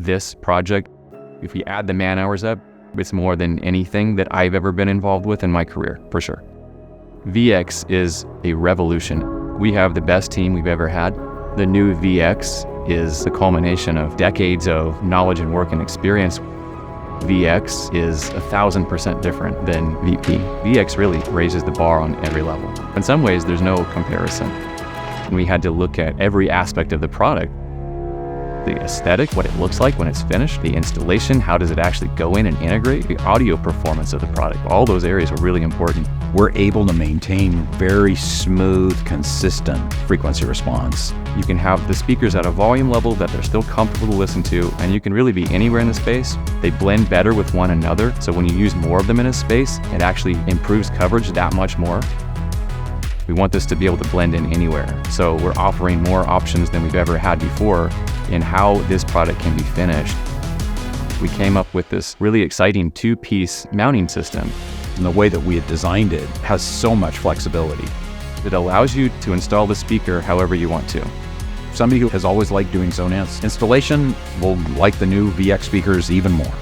this project, if we add the man hours up, it's more than anything that I've ever been involved with in my career, for sure. VX is a revolution. We have the best team we've ever had. The new VX is the culmination of decades of knowledge and work and experience. VX is 1,000% different than VP. VX really raises the bar on every level. In some ways, there's no comparison. And we had to look at every aspect of the product. The aesthetic, what it looks like when it's finished, the installation, how does it actually go in and integrate, the audio performance of the product. All those areas were really important. We're able to maintain very smooth, consistent frequency response. You can have the speakers at a volume level that they're still comfortable to listen to, and you can really be anywhere in the space. They blend better with one another, so when you use more of them in a space, it actually improves coverage that much more. We want this to be able to blend in anywhere, so we're offering more options than we've ever had before in how this product can be finished. We came up with this really exciting two-piece mounting system. And the way that we had designed it has so much flexibility. It allows you to install the speaker however you want to. Somebody who has always liked doing Sonance installation will like the new VX speakers even more.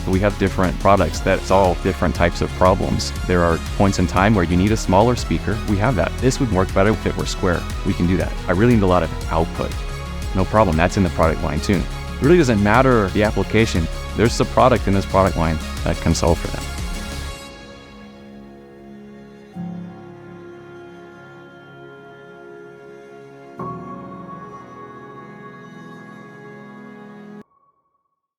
We have different products that solve different types of problems. There are points in time where you need a smaller speaker. We have that. This would work better if it were square. We can do that. I really need a lot of output. No problem. That's in the product line too. It really doesn't matter the application. There's a product in this product line that can solve for that.